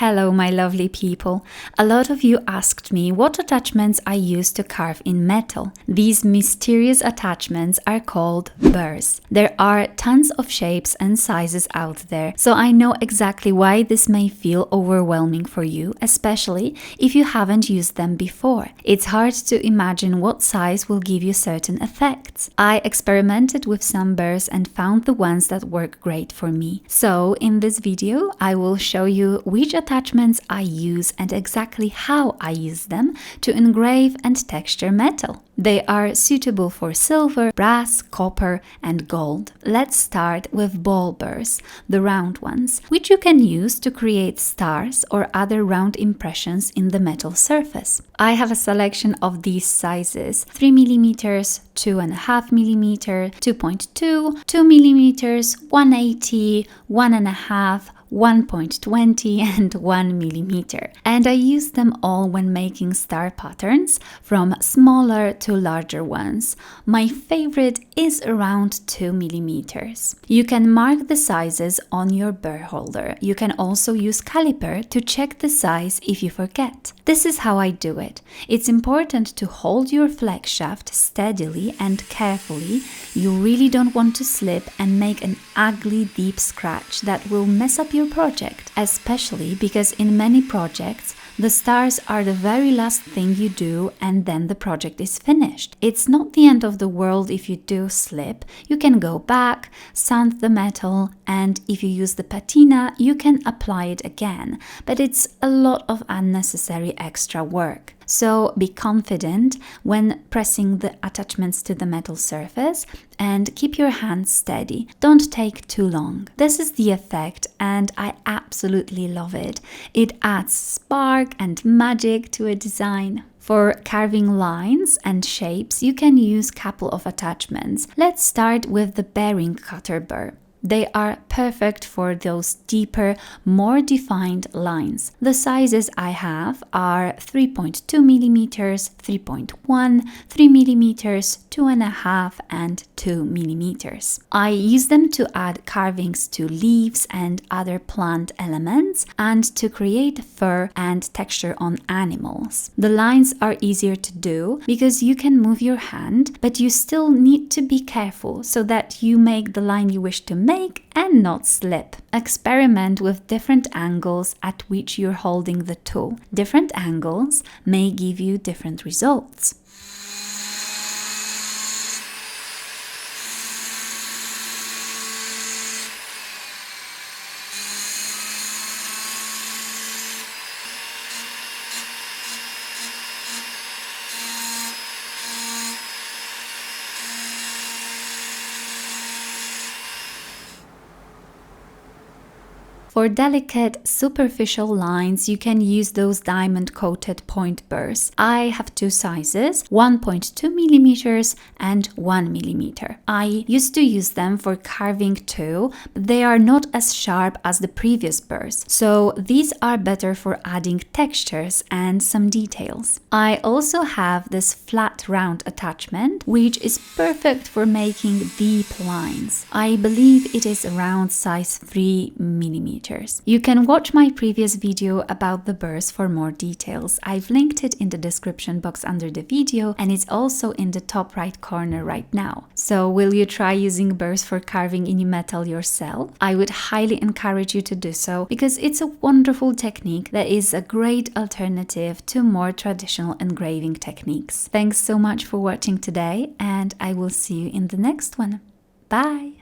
Hello, my lovely people. A lot of you asked me what attachments I use to carve in metal. These mysterious attachments are called burrs. There are tons of shapes and sizes out there, so I know exactly why this may feel overwhelming for you, especially if you haven't used them before. It's hard to imagine what size will give you certain effects. I experimented with some burrs and found the ones that work great for me. So in this video, I will show you which attachments I use and exactly how I use them to engrave and texture metal. They are suitable for silver, brass, copper, and gold. Let's start with ball burrs, the round ones, which you can use to create stars or other round impressions in the metal surface. I have a selection of these sizes: 3 mm, 2.5 mm, 2.2, 2 mm, 180, 1.5, 1.20 and 1 millimeter, and I use them all when making star patterns, from smaller to larger ones. My favorite is around 2 millimeters. You can mark the sizes on your burr holder. You can also use caliper to check the size if you forget. This is how I do it. It's important to hold your flex shaft steadily and carefully. You really don't want to slip and make an ugly deep scratch that will mess up your project, especially because in many projects the stars are the very last thing you do and then the project is finished. It's not the end of the world if you do slip. You can go back, sand the metal, and if you use the patina, you can apply it again, but it's a lot of unnecessary extra work. So be confident when pressing the attachments to the metal surface and keep your hands steady. Don't take too long. This is the effect and I absolutely love it. It adds spark and magic to a design. For carving lines and shapes, you can use a couple of attachments. Let's start with the bearing cutter burr. They are perfect for those deeper, more defined lines. The sizes I have are 3.2 mm, 3.1, 3 mm, 2.5 and 2 mm. I use them to add carvings to leaves and other plant elements and to create fur and texture on animals. The lines are easier to do because you can move your hand, but you still need to be careful so that you make the line you wish to make and not slip. Experiment with different angles at which you're holding the tool. Different angles may give you different results. For delicate, superficial lines, you can use those diamond-coated point burrs. I have two sizes, 1.2 millimeters and 1 millimeter. I used to use them for carving too, but they are not as sharp as the previous burrs, so these are better for adding textures and some details. I also have this flat round attachment, which is perfect for making deep lines. I believe it is around size 3 millimeters. You can watch my previous video about the burrs for more details. I've linked it in the description box under the video and it's also in the top right corner right now. So will you try using burrs for carving in metal yourself? I would highly encourage you to do so because it's a wonderful technique that is a great alternative to more traditional engraving techniques. Thanks so much for watching today and I will see you in the next one. Bye!